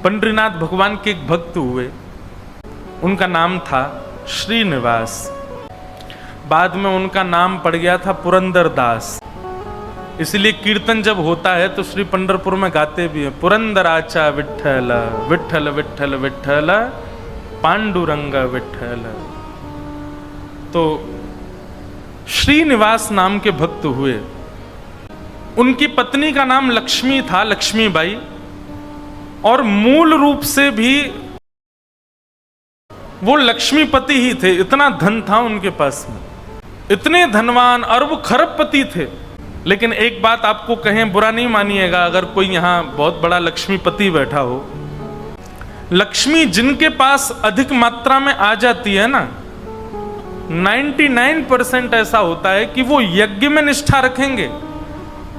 पंडरीनाथ भगवान के एक भक्त हुए, उनका नाम था श्रीनिवास। बाद में उनका नाम पड़ गया था पुरंदर दास। इसलिए कीर्तन जब होता है तो श्री पंढरपुर में गाते भी हैं, पुरंदराचा विठ्ठल विठ्ठल विठ्ठल विठ्ठल पांडुरंग विठ्ठल। तो श्रीनिवास नाम के भक्त हुए। उनकी पत्नी का नाम लक्ष्मी था, लक्ष्मीबाई, और मूल रूप से भी वो लक्ष्मीपति ही थे। इतना धन था उनके पास में, इतने धनवान अरब खरबपति थे। लेकिन एक बात आपको कहें, बुरा नहीं मानिएगा अगर कोई यहां बहुत बड़ा लक्ष्मीपति बैठा हो, लक्ष्मी जिनके पास अधिक मात्रा में आ जाती है ना, 99% ऐसा होता है कि वो यज्ञ में निष्ठा रखेंगे,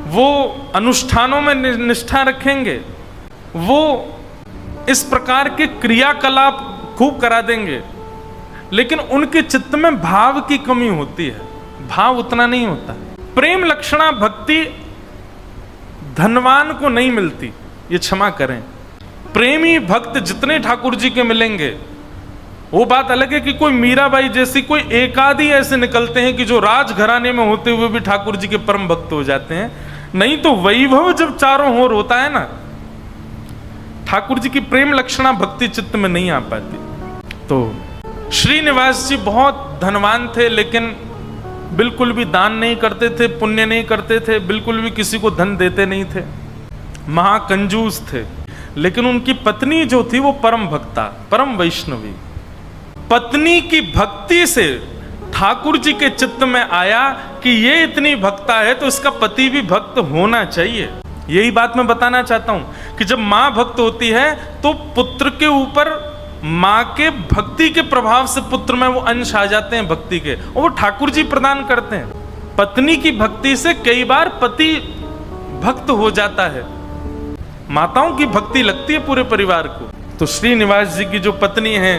वो अनुष्ठानों में निष्ठा रखेंगे, वो इस प्रकार के क्रियाकलाप खूब करा देंगे, लेकिन उनके चित्त में भाव की कमी होती है, भाव उतना नहीं होता। प्रेम लक्षणा भक्ति धनवान को नहीं मिलती, ये क्षमा करें। प्रेमी भक्त जितने ठाकुर जी के मिलेंगे, वो बात अलग है कि कोई मीराबाई जैसी कोई एकादी ऐसे निकलते हैं कि जो राजघराने में होते हुए भी ठाकुर जी के परम भक्त हो जाते हैं, नहीं तो वैभव जब चारों ओर होता है ना, ठाकुर जी की प्रेम लक्षणा भक्ति चित्त में नहीं आ पाती। तो श्रीनिवास जी बहुत धनवान थे, लेकिन बिल्कुल भी दान नहीं करते थे, पुण्य नहीं करते थे, बिल्कुल भी किसी को धन देते नहीं थे, महाकंजूस थे। लेकिन उनकी पत्नी जो थी वो परम भक्ता, परम वैष्णवी। पत्नी की भक्ति से ठाकुर जी के चित्त में आया कि ये इतनी भक्ता है तो इसका पति भी भक्त होना चाहिए। यही बात मैं बताना चाहता हूं कि जब मां भक्त होती है तो पुत्र के ऊपर मां के भक्ति के प्रभाव से पुत्र में वो अंश आ जाते हैं भक्ति के, और वो ठाकुर जी प्रदान करते हैं। पत्नी की भक्ति से कई बार पति भक्त हो जाता है, माताओं की भक्ति लगती है पूरे परिवार को। तो श्रीनिवास जी की जो पत्नी है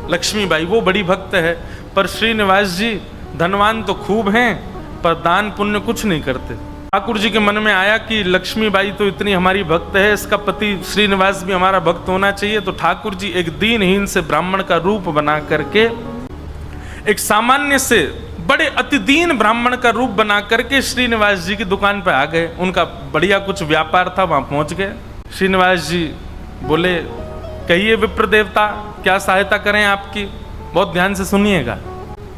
लक्ष्मीबाई, वो बड़ी भक्त है, पर श्रीनिवास जी धनवान तो खूब हैं पर दान पुण्य कुछ नहीं करते। ठाकुर जी के मन में आया कि लक्ष्मीबाई तो इतनी हमारी भक्त है, इसका पति श्रीनिवास भी हमारा भक्त होना चाहिए। तो ठाकुर जी एक दीनहीन से ब्राह्मण का रूप बना करके, एक सामान्य से बड़े अति दीन ब्राह्मण का रूप बना करके श्रीनिवास जी की दुकान पर आ गए। उनका बढ़िया कुछ व्यापार था, वहां पहुंच गए। श्रीनिवास जी बोले, कहिए विप्र देवता, क्या सहायता करें आपकी? बहुत ध्यान से सुनिएगा।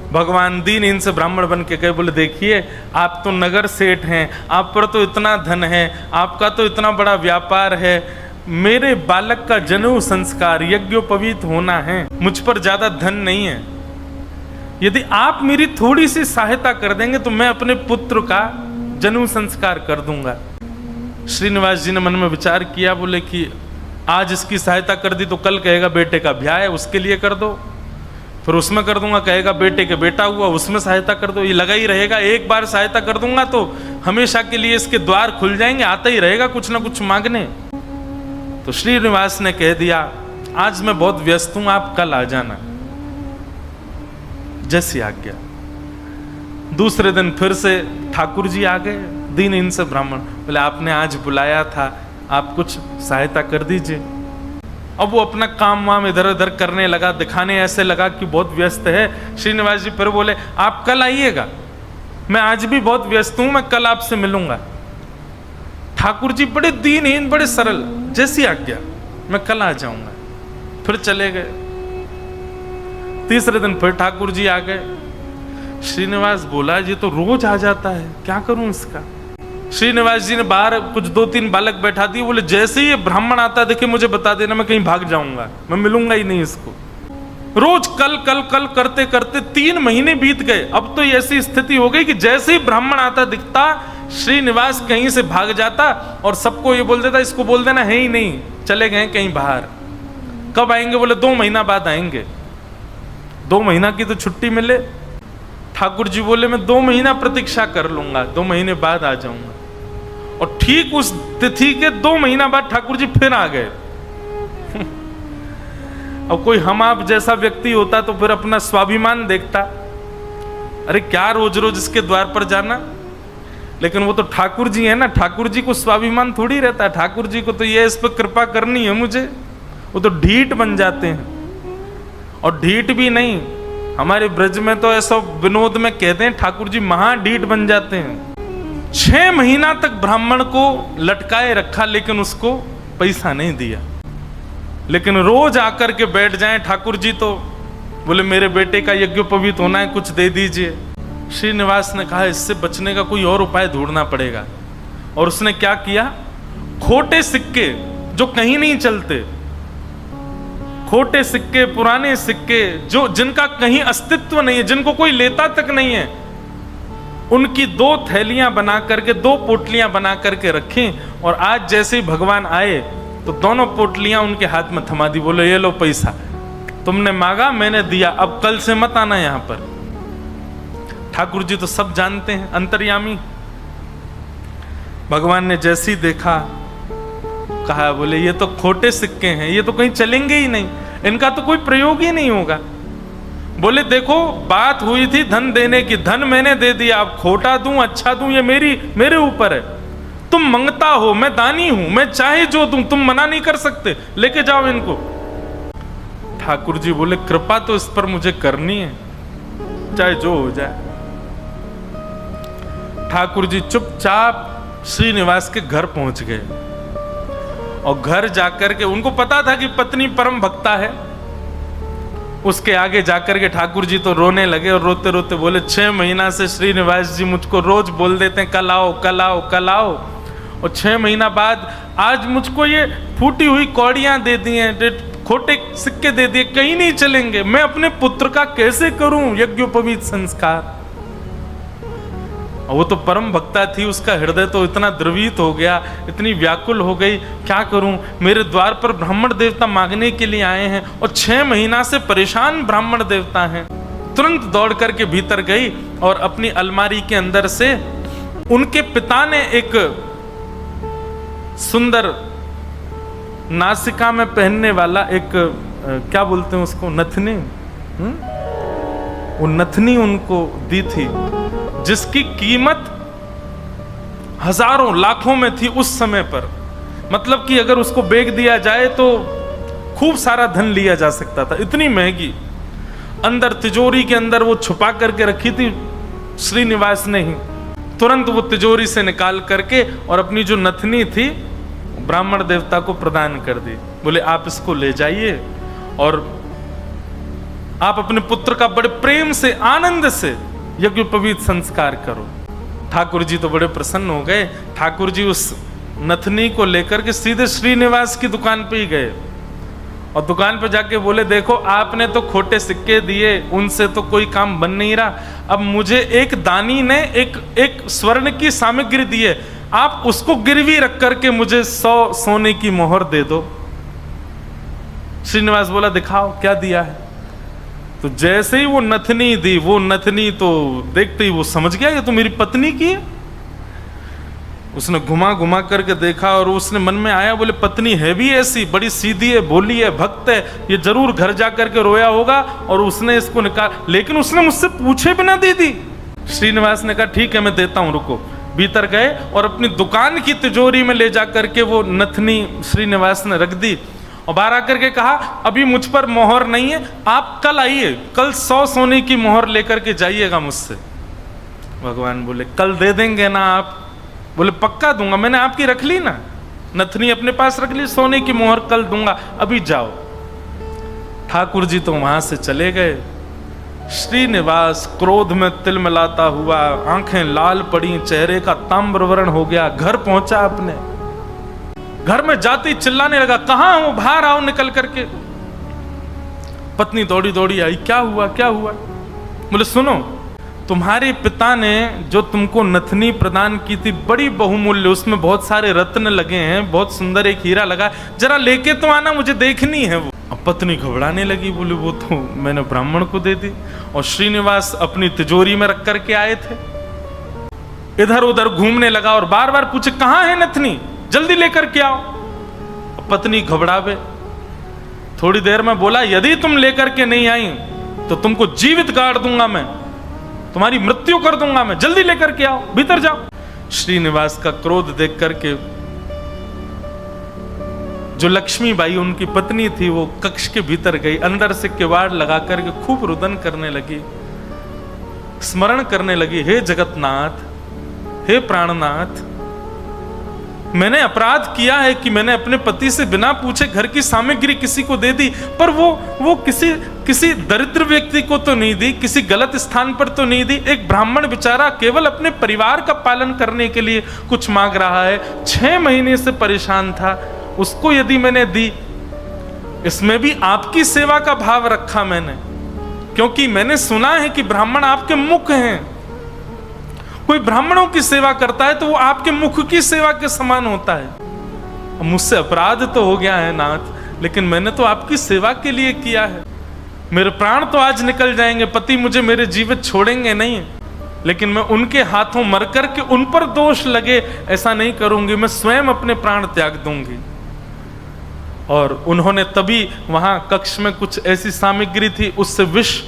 भगवान दीनहीन से ब्राह्मण बन के कहे, बोले देखिए आप तो नगर सेठ हैं, आप पर तो इतना धन है, आपका तो इतना बड़ा व्यापार है, मेरे बालक का जनेऊ संस्कार यज्ञोपवीत होना है, मुझ पर ज्यादा धन नहीं है, यदि आप मेरी थोड़ी सी सहायता कर देंगे तो मैं अपने पुत्र का जनेऊ संस्कार कर दूंगा। श्रीनिवास जी ने मन में विचार किया, बोले कि आज इसकी सहायता कर दी तो कल कहेगा बेटे का ब्याह है उसके लिए कर दो, फिर उसमें कर दूंगा, कहेगा बेटे के बेटा हुआ उसमें सहायता कर दो, ये लगा ही रहेगा। एक बार सहायता कर दूंगा तो हमेशा के लिए इसके द्वार खुल जाएंगे, आता ही रहेगा कुछ ना कुछ मांगने। तो श्रीनिवास ने कह दिया, आज मैं बहुत व्यस्त हूं, आप कल आ जाना। जैसी आज्ञा। दूसरे दिन फिर से ठाकुर जी आ गए, दीनहीन से ब्राह्मण। बोले आपने आज बुलाया था, आप कुछ सहायता कर दीजिए। अब वो अपना काम वाम इधर उधर करने लगा, दिखाने ऐसे लगा कि बहुत व्यस्त है। श्रीनिवास जी फिर बोले, आप कल आइएगा, मैं आज भी बहुत व्यस्त हूं, मैं कल आपसे मिलूंगा। ठाकुर जी बड़े दीनहीन, बड़े सरल, जैसी आज्ञा, मैं कल आ जाऊंगा। फिर चले गए। तीसरे दिन फिर ठाकुर जी आ गए। श्रीनिवास बोला, ये तो रोज आ जाता है, क्या करूं इसका? श्रीनिवास जी ने बाहर कुछ 2-3 बालक बैठा दिए, बोले जैसे ही ये ब्राह्मण आता देखे मुझे बता देना, मैं कहीं भाग जाऊंगा, मैं मिलूंगा ही नहीं इसको। रोज कल कल कल करते करते 3 महीने बीत गए। अब तो ऐसी स्थिति हो गई कि जैसे ही ब्राह्मण आता दिखता, श्रीनिवास कहीं से भाग जाता और सबको ये बोल देता, इसको बोल देना है ही नहीं, चले गए कहीं बाहर। कब आएंगे? बोले 2 महीना बाद आएंगे। 2 महीना की तो छुट्टी मिले। ठाकुर जी बोले, मैं 2 महीना प्रतीक्षा कर लूंगा, 2 महीने बाद आ जाऊंगा। और ठीक उस तिथि के 2 महीना बाद ठाकुर जी फिर आ गए। अब कोई हम आप जैसा व्यक्ति होता तो फिर अपना स्वाभिमान देखता, अरे क्या रोज रोज इसके द्वार पर जाना। लेकिन वो तो ठाकुर जी है ना, ठाकुर जी को स्वाभिमान थोड़ी रहता है। ठाकुर जी को तो ये इस पर कृपा करनी है मुझे, वो तो ढीठ बन जाते हैं। और ढीठ भी नहीं, हमारे ब्रज में तो ऐसा विनोद में कहते हैं ठाकुर जी महाढीठ बन जाते हैं। 6 महीना तक ब्राह्मण को लटकाए रखा, लेकिन उसको पैसा नहीं दिया। लेकिन रोज आकर के बैठ जाएं ठाकुर जी, तो बोले मेरे बेटे का यज्ञोपवीत होना है, कुछ दे दीजिए। श्रीनिवास ने कहा इससे बचने का कोई और उपाय ढूंढना पड़ेगा। और उसने क्या किया, खोटे सिक्के जो कहीं नहीं चलते, खोटे सिक्के, पुराने सिक्के जो जिनका कहीं अस्तित्व नहीं है, जिनको कोई लेता तक नहीं है, उनकी 2 थैलियां बना करके, 2 पोटलियां बना करके रखी। और आज जैसे ही भगवान आए तो दोनों पोटलियां उनके हाथ में थमा दी। बोले ये लो पैसा, तुमने मांगा मैंने दिया, अब कल से मत आना यहां पर। ठाकुर जी तो सब जानते हैं, अंतर्यामी। भगवान ने जैसे ही देखा, कहा बोले ये तो खोटे सिक्के हैं, ये तो कहीं चलेंगे ही नहीं, इनका तो कोई प्रयोग ही नहीं होगा। बोले देखो बात हुई थी धन देने की, धन मैंने दे दिया, अब खोटा दूं अच्छा दूं ये मेरे ऊपर है। तुम मंगता हो, मैं दानी हूं, मैं चाहे जो दूं, तुम मना नहीं कर सकते, लेके जाओ इनको। ठाकुर जी बोले कृपा तो इस पर मुझे करनी है, चाहे जो हो जाए। ठाकुर जी चुपचाप श्रीनिवास के घर पहुंच गए। और घर जाकर के उनको पता था कि पत्नी परम भक्ता है। उसके आगे जाकर के ठाकुर जी तो रोने लगे और रोते रोते बोले 6 महीना से श्रीनिवास जी मुझको रोज बोल देते हैं कल आओ कल आओ कल आओ, और 6 महीना बाद आज मुझको ये फूटी हुई कौड़ियां दे दी हैं, खोटे सिक्के दे दिए, कहीं नहीं चलेंगे। मैं अपने पुत्र का कैसे करूं यज्ञोपवीत संस्कार। वो तो परम भक्ता थी, उसका हृदय तो इतना द्रवित हो गया, इतनी व्याकुल हो गई, क्या करूं, मेरे द्वार पर ब्राह्मण देवता मांगने के लिए आए हैं और 6 महीना से परेशान ब्राह्मण देवता हैं। तुरंत दौड़ करके भीतर गई और अपनी अलमारी के अंदर से उनके पिता ने एक सुंदर नासिका में पहनने वाला एक क्या बोलते हैं उसको, नथनी, वो नथनी उनको दी थी, जिसकी कीमत हजारों लाखों में थी उस समय पर। मतलब कि अगर उसको बेच दिया जाए तो खूब सारा धन लिया जा सकता था, इतनी महंगी। अंदर तिजोरी के अंदर वो छुपा करके रखी थी श्रीनिवास ने ही। तुरंत वो तिजोरी से निकाल करके और अपनी जो नथनी थी ब्राह्मण देवता को प्रदान कर दी। बोले आप इसको ले जाइए और आप अपने पुत्र का बड़े प्रेम से आनंद से यज्ञोपवीत संस्कार करो। ठाकुर जी तो बड़े प्रसन्न हो गए। ठाकुर जी उस नथनी को लेकर के सीधे श्रीनिवास की दुकान पे ही गए और दुकान पे जाके बोले देखो आपने तो खोटे सिक्के दिए, उनसे तो कोई काम बन नहीं रहा, अब मुझे एक दानी ने एक स्वर्ण की सामग्री दी है, आप उसको गिरवी रख करके मुझे 100 सोने की मोहर दे दो। श्रीनिवास बोला दिखाओ क्या दिया है। तो जैसे ही वो नथनी दी, वो नथनी तो देखते ही वो समझ गया ये तो मेरी पत्नी की है। उसने घुमा घुमा करके देखा और उसने मन में आया, बोले पत्नी है भी ऐसी, बड़ी सीधी है, भोली है, भक्त है, ये जरूर घर जा करके रोया होगा और उसने इसको निकाल, लेकिन उसने मुझसे पूछे बिना दे दी। श्रीनिवास ने कहा ठीक है मैं देता हूं, रुको। भीतर गए और अपनी दुकान की तिजोरी में ले जा करके वो नथनी श्रीनिवास ने रख दी और बाहर आकर के कहा अभी मुझ पर मोहर नहीं है, आप कल आइए, कल 100 सोने की मोहर लेकर के जाइएगा मुझसे। भगवान बोले कल दे देंगे ना आप? बोले पक्का दूंगा, मैंने आपकी रख ली ना, नथनी अपने पास रख ली, सोने की मोहर कल दूंगा, अभी जाओ। ठाकुर जी तो वहां से चले गए। श्रीनिवास क्रोध में तिलमिलाता हुआ, आंखें लाल पड़ी, चेहरे का ताम्रवर्ण हो गया, घर पहुंचा अपने। घर में जाते ही चिल्लाने लगा कहां हो, बाहर आओ निकल करके। पत्नी दौड़ी दौड़ी आई, क्या हुआ क्या हुआ? बोले सुनो, तुम्हारे पिता ने जो तुमको नथनी प्रदान की थी बड़ी बहुमूल्य, उसमें बहुत सारे रत्न लगे हैं, बहुत सुंदर एक हीरा लगा, जरा लेके तो आना, मुझे देखनी है वो। अब पत्नी घबराने लगी, बोले वो तो मैंने ब्राह्मण को दे दी और श्रीनिवास अपनी तिजोरी में रख करके आए थे। इधर उधर घूमने लगा और बार बार पूछे कहां है नथनी, जल्दी लेकर के आओ। पत्नी घबरावे, थोड़ी देर में बोला यदि तुम लेकर के नहीं आई तो तुमको जीवित गाड़ दूंगा मैं, तुम्हारी मृत्यु कर दूंगा मैं, जल्दी लेकर के आओ, भीतर जाओ। श्रीनिवास का क्रोध देख करके जो लक्ष्मीबाई उनकी पत्नी थी वो कक्ष के भीतर गई, अंदर से किवाड़ लगा करके खूब रुदन करने लगी, स्मरण करने लगी, हे जगतनाथ, हे प्राणनाथ, मैंने अपराध किया है कि मैंने अपने पति से बिना पूछे घर की सामग्री किसी को दे दी, पर वो किसी दरिद्र व्यक्ति को तो नहीं दी, किसी गलत स्थान पर तो नहीं दी। एक ब्राह्मण बेचारा केवल अपने परिवार का पालन करने के लिए कुछ मांग रहा है, 6 महीने से परेशान था, उसको यदि मैंने दी, इसमें भी आपकी सेवा का भाव रखा मैंने, क्योंकि मैंने सुना है कि ब्राह्मण आपके मुख हैं। कोई ब्राह्मणों की सेवा करता है तो वो आपके मुख की सेवा के समान होता है। मुझसे अपराध तो हो गया है नाथ, लेकिन मैंने तो आपकी सेवा के लिए किया है। मेरे प्राण तो आज निकल जाएंगे, पति मुझे मेरे जीवित छोड़ेंगे नहीं, लेकिन मैं उनके हाथों मर कर के उन पर दोष लगे ऐसा नहीं करूंगी, मैं स्वयं अपने प्राण त्याग दूंगी। और उन्होंने तभी वहां कक्ष में कुछ ऐसी सामग्री थी, उससे विष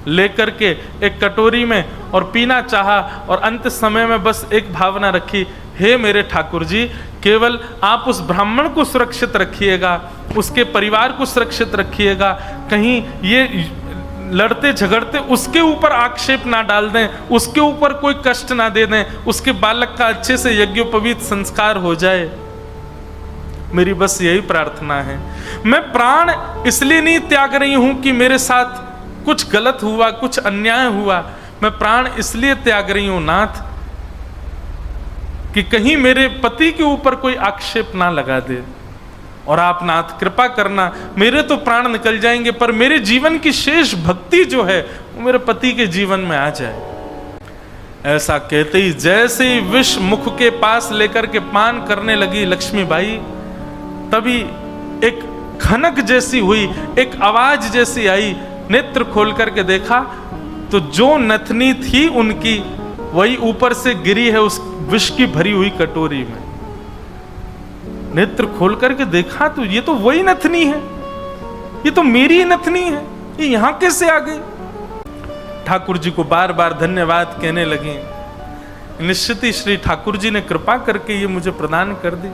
लेकर के एक कटोरी में और पीना चाहा, और अंत समय में बस एक भावना रखी, हे मेरे ठाकुर जी, केवल आप उस ब्राह्मण को सुरक्षित रखिएगा, उसके परिवार को सुरक्षित रखिएगा, कहीं ये लड़ते झगड़ते उसके ऊपर आक्षेप ना डाल दें, उसके ऊपर कोई कष्ट ना दे दें, उसके बालक का अच्छे से यज्ञोपवीत संस्कार हो जाए। मेरी बस यही प्रार्थना है। मैं प्राण इसलिए नहीं त्याग रही हूं कि मेरे साथ कुछ गलत हुआ, कुछ अन्याय हुआ, मैं प्राण इसलिए त्याग रही हूं नाथ कि कहीं मेरे पति के ऊपर कोई आक्षेप ना लगा दे, और आप नाथ कृपा करना, मेरे तो प्राण निकल जाएंगे पर मेरे जीवन की शेष भक्ति जो है वो मेरे पति के जीवन में आ जाए। ऐसा कहते ही जैसे ही विष मुख के पास लेकर के पान करने लगी लक्ष्मीबाई, तभी एक खनक जैसी हुई, एक आवाज जैसी आई। नेत्र खोल करके देखा तो जो नथनी थी उनकी, वही ऊपर से गिरी है उस विष की भरी हुई कटोरी में। नेत्र खोल करके देखा तो ये तो वही नथनी है, ये तो मेरी ही नथनी है, ये यहां कैसे आ गई। ठाकुर जी को बार बार धन्यवाद कहने लगी। निश्चित ही श्री ठाकुर जी ने कृपा करके ये मुझे प्रदान कर दी।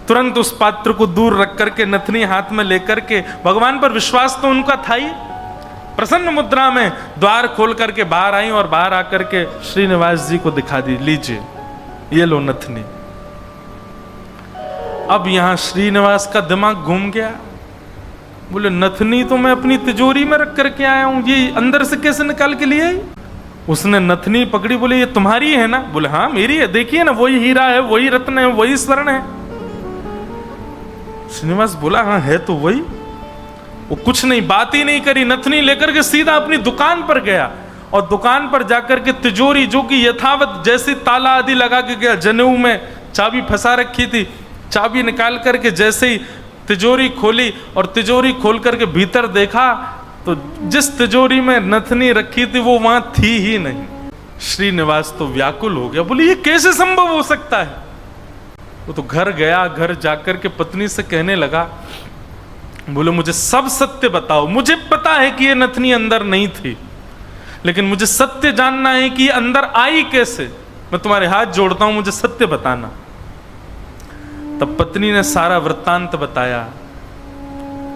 तुरंत उस पात्र को दूर रख करके नथनी हाथ में लेकर के, भगवान पर विश्वास तो उनका था ही, प्रसन्न मुद्रा में द्वार खोल करके बाहर आई और बाहर आकर के श्रीनिवास जी को दिखा दी, लीजिए ये लो नथनी। अब यहां श्रीनिवास का दिमाग घूम गया, बोले नथनी तो मैं अपनी तिजोरी में रख करके आया हूं, ये अंदर से कैसे निकाल के लिए आई। उसने नथनी पकड़ी, बोले ये तुम्हारी है ना। बोले हाँ मेरी है, देखिए ना वही हीरा है, वही रत्न है, वही स्वर्ण है। श्रीनिवास बोला हाँ है तो वही। वो कुछ नहीं, बात ही नहीं करी, नथनी लेकर के सीधा अपनी दुकान पर गया, और दुकान पर जाकर के तिजोरी जो कि यथावत जैसी ताला आदि लगा के गया, जनेऊ में चाबी फंसा रखी थी, चाबी निकाल करके जैसे ही तिजोरी खोली और तिजोरी खोल करके भीतर देखा तो जिस तिजोरी में नथनी रखी थी वो वहां थी ही नहीं। श्रीनिवास तो व्याकुल हो गया, बोले ये कैसे संभव हो सकता है। वो तो घर गया, घर जाकर के पत्नी से कहने लगा, बोले मुझे सब सत्य बताओ, मुझे पता है कि ये नथनी अंदर नहीं थी, लेकिन मुझे सत्य जानना है कि ये अंदर आई कैसे। मैं तुम्हारे हाथ जोड़ता हूं, मुझे सत्य बताना। तब पत्नी ने सारा वृत्तांत बताया।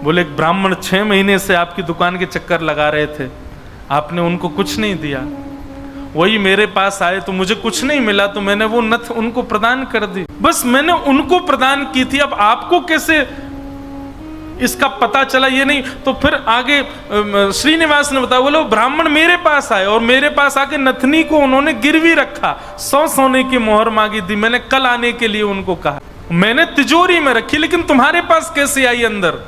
बोले एक ब्राह्मण 6 महीने से आपकी दुकान के चक्कर लगा रहे थे, आपने उनको कुछ नहीं दिया, वही मेरे पास आए तो मुझे कुछ नहीं मिला, तो मैंने वो नथ उनको प्रदान कर दी, बस मैंने उनको प्रदान की थी। अब आपको कैसे इसका पता चला ये नहीं। तो फिर आगे श्रीनिवास ने बताया, बोलो ब्राह्मण मेरे पास आए और मेरे पास आके नथनी को उन्होंने गिरवी रखा, 100 सोने की मोहर मांगी थी, मैंने कल आने के लिए उनको कहा, मैंने तिजोरी में रखी, लेकिन तुम्हारे पास कैसे आई अंदर।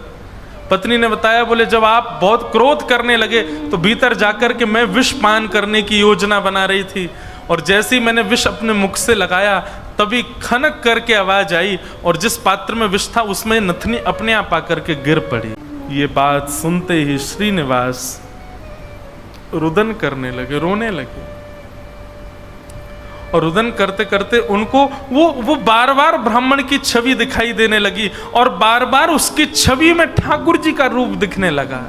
पत्नी ने बताया, बोले जब आप बहुत क्रोध करने लगे तो भीतर जाकर के मैं विष पान करने की योजना बना रही थी, और जैसे ही मैंने विष अपने मुख से लगाया तभी खनक करके आवाज आई, और जिस पात्र में विष था उसमें नथनी अपने आप आकर के गिर पड़ी। ये बात सुनते ही श्रीनिवास रुदन करने लगे, रोने लगे, और रुदन करते करते उनको वो बार बार ब्राह्मण की छवि दिखाई देने लगी, और बार बार उसकी छवि में ठाकुर जी का रूप दिखने लगा।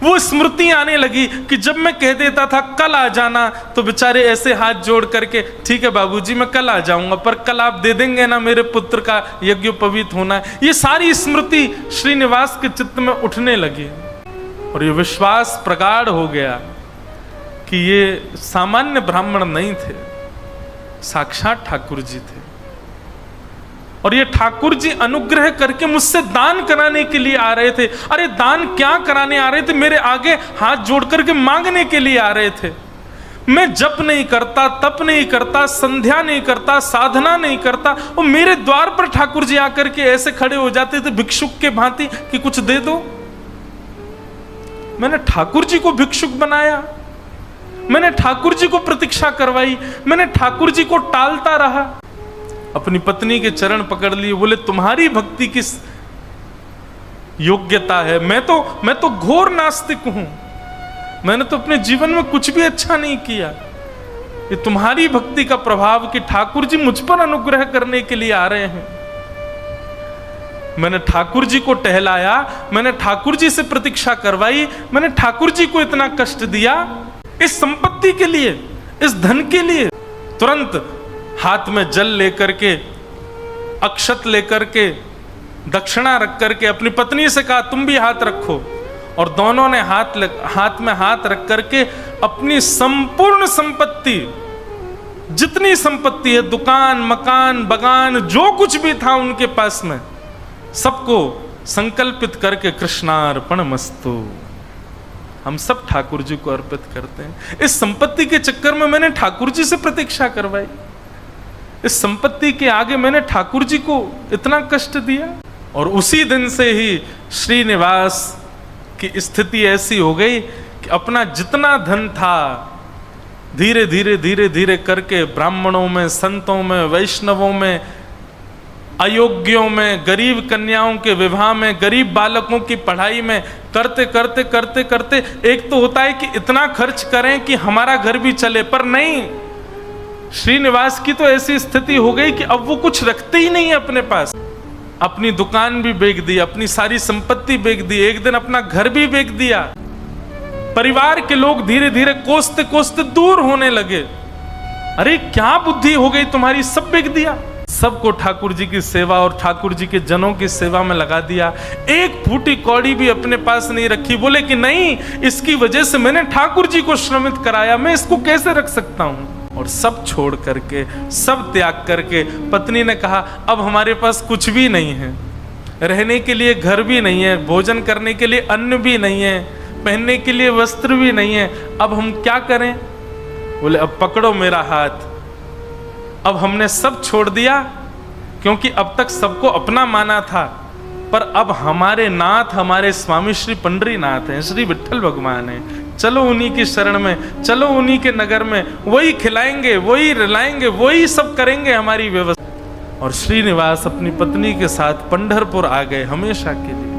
वो स्मृति आने लगी कि जब मैं कह देता था कल आ जाना, तो बेचारे ऐसे हाथ जोड़ करके, ठीक है बाबूजी मैं कल आ जाऊंगा, पर कल आप दे देंगे ना मेरे पुत्र का यज्ञोपवीत होना है। ये सारी स्मृति श्रीनिवास के चित्त में उठने लगी और ये विश्वास प्रगाढ़ हो गया कि ये सामान्य ब्राह्मण नहीं थे, साक्षात ठाकुर जी थे। और ये ठाकुर जी अनुग्रह करके मुझसे दान कराने के लिए आ रहे थे। अरे दान क्या कराने आ रहे थे, मेरे आगे हाथ जोड़ करके मांगने के लिए आ रहे थे। मैं जप नहीं करता, तप नहीं करता, संध्या नहीं करता, साधना नहीं करता, और मेरे द्वार पर ठाकुर जी आकर के ऐसे खड़े हो जाते थे भिक्षुक के भांति कि कुछ दे दो। मैंने ठाकुर जी को भिक्षुक बनाया, मैंने ठाकुर जी को प्रतीक्षा करवाई, मैंने ठाकुर जी को टालता रहा। अपनी पत्नी के चरण पकड़ लिए, बोले तुम्हारी भक्ति किस योग्यता है, मैं तो घोर नास्तिक हूं, मैंने तो अपने जीवन में कुछ भी अच्छा नहीं किया। ये तुम्हारी भक्ति का प्रभाव कि ठाकुर जी मुझ पर अनुग्रह करने के लिए आ रहे हैं। मैंने ठाकुर जी को टहलाया, मैंने ठाकुर जी से प्रतीक्षा करवाई, मैंने ठाकुर जी को इतना कष्ट दिया इस संपत्ति के लिए, इस धन के लिए। तुरंत हाथ में जल लेकर के, अक्षत लेकर के, दक्षिणा रख करके अपनी पत्नी से कहा तुम भी हाथ रखो, और दोनों ने हाथ में हाथ रख करके अपनी संपूर्ण संपत्ति, जितनी संपत्ति है, दुकान, मकान, बगान, जो कुछ भी था उनके पास में, सबको संकल्पित करके कृष्णार्पणमस्तु, हम सब ठाकुर जी को अर्पित करते हैं। इस संपत्ति के चक्कर में मैंने ठाकुर जी से प्रतीक्षा करवाई, इस संपत्ति के आगे मैंने ठाकुर जी को इतना कष्ट दिया। और उसी दिन से ही श्रीनिवास की स्थिति ऐसी हो गई कि अपना जितना धन था धीरे धीरे धीरे धीरे करके ब्राह्मणों में, संतों में, वैष्णवों में, अयोग्यों में, गरीब कन्याओं के विवाह में, गरीब बालकों की पढ़ाई में करते करते करते करते एक तो होता है कि इतना खर्च करें कि हमारा घर भी चले, पर नहीं, श्रीनिवास की तो ऐसी स्थिति हो गई कि अब वो कुछ रखते ही नहीं है अपने पास। अपनी दुकान भी बेच दी, अपनी सारी संपत्ति बेच दी, एक दिन अपना घर भी बेच दिया। परिवार के लोग धीरे धीरे कोसते कोसते दूर होने लगे। अरे क्या बुद्धि हो गई तुम्हारी, सब बेच दिया। सबको ठाकुर जी की सेवा और ठाकुर जी के जनों की सेवा में लगा दिया। एक फूटी कौड़ी भी अपने पास नहीं रखी। बोले कि नहीं, इसकी वजह से मैंने ठाकुर जी को श्रमित कराया, मैं इसको कैसे रख सकता हूं। और सब छोड़ करके, सब त्याग करके पत्नी ने कहा अब हमारे पास कुछ भी नहीं है, रहने के लिए घर भी नहीं है, भोजन करने के लिए अन्न भी नहीं है, पहनने के लिए वस्त्र भी नहीं है, अब हम क्या करें। बोले अब पकड़ो मेरा हाथ। अब हमने सब छोड़ दिया, क्योंकि अब तक सबको अपना माना था, पर अब हमारे नाथ, हमारे स्वामी श्री पंडरीनाथ हैं, श्री विठ्ठल भगवान हैं। चलो उन्हीं की शरण में, चलो उन्हीं के नगर में, वही खिलाएंगे, वही रिलाएंगे, वही सब करेंगे हमारी व्यवस्था। और श्रीनिवास अपनी पत्नी के साथ पंढरपुर आ गए हमेशा के लिए।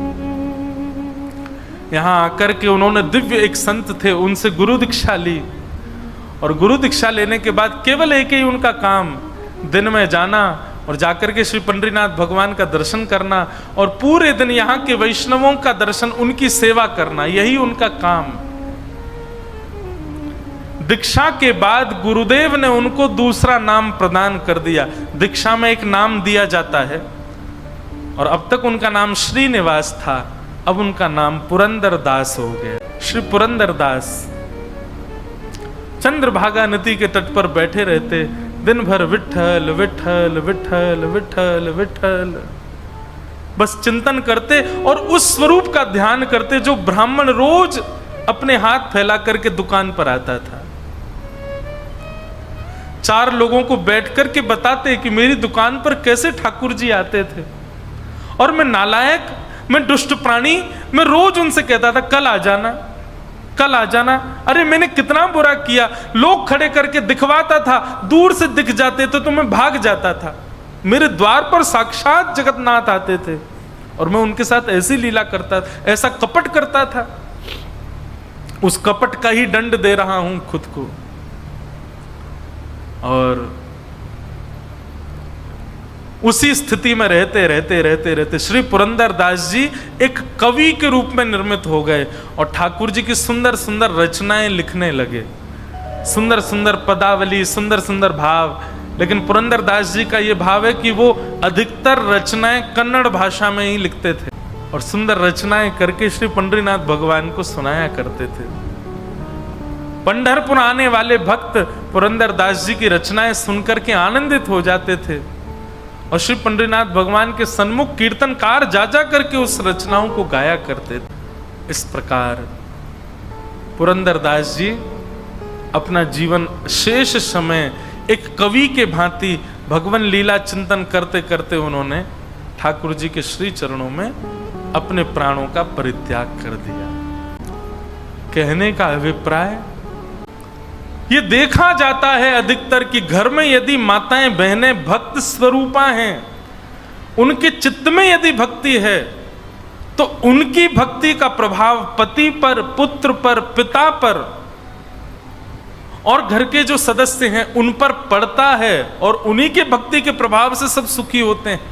यहां आकर के उन्होंने दिव्य एक संत थे, उनसे गुरु दीक्षा ली। और गुरु दीक्षा लेने के बाद केवल एक ही उनका काम, दिन में जाना और जाकर के श्री पंडरीनाथ भगवान का दर्शन करना, और पूरे दिन यहाँ के वैष्णवों का दर्शन, उनकी सेवा करना, यही उनका काम। दीक्षा के बाद गुरुदेव ने उनको दूसरा नाम प्रदान कर दिया। दीक्षा में एक नाम दिया जाता है, और अब तक उनका नाम श्रीनिवास था, अब उनका नाम पुरंदर दास हो गया। श्री पुरंदर दास चंद्रभागा नदी के तट पर बैठे रहते, दिन भर विठ्ठल विठ्ठल विठ्ठल विठ्ठल विठ्ठल बस चिंतन करते, और उस स्वरूप का ध्यान करते जो ब्राह्मण रोज अपने हाथ फैला करके दुकान पर आता था। 4 लोगों को बैठ करके बताते कि मेरी दुकान पर कैसे ठाकुर जी आते थे, और मैं नालायक, मैं दुष्ट प्राणी, मैं रोज उनसे कहता था कल आ जाना, कल आ जाना। अरे मैंने कितना बुरा किया, लोग खड़े करके दिखवाता था, दूर से दिख जाते थे तो मैं भाग जाता था। मेरे द्वार पर साक्षात जगन्नाथ आते थे, और मैं उनके साथ ऐसी लीला करता था, ऐसा कपट करता था। उस कपट का ही दंड दे रहा हूं खुद को। और उसी स्थिति में रहते रहते रहते रहते श्री पुरंदरदास जी एक कवि के रूप में निर्मित हो गए और ठाकुर जी की सुंदर सुंदर रचनाएं लिखने लगे, सुंदर सुंदर पदावली, सुंदर सुंदर भाव। लेकिन पुरंदरदास जी का ये भाव है कि वो अधिकतर रचनाएं कन्नड़ भाषा में ही लिखते थे और सुंदर रचनाएं करके श्री पंढरीनाथ भगवान को सुनाया करते थे। पंढरपुर आने वाले भक्त पुरंदरदास जी की रचनाएं सुनकर के आनंदित हो जाते थे और श्री पंढरीनाथ भगवान के सन्मुख कीर्तनकार जा जा करके उस रचनाओं को गाया करते थे। इस प्रकार पुरंदरदास जी अपना जीवन शेष समय एक कवि के भांति भगवान लीला चिंतन करते करते उन्होंने ठाकुर जी के श्री चरणों में अपने प्राणों का परित्याग कर दिया। कहने का अभिप्राय, ये देखा जाता है अधिकतर कि घर में यदि माताएं बहनें भक्त स्वरूपा हैं, उनके चित्त में यदि भक्ति है तो उनकी भक्ति का प्रभाव पति पर, पुत्र पर, पिता पर और घर के जो सदस्य हैं उन पर पड़ता है और उन्हीं के भक्ति के प्रभाव से सब सुखी होते हैं।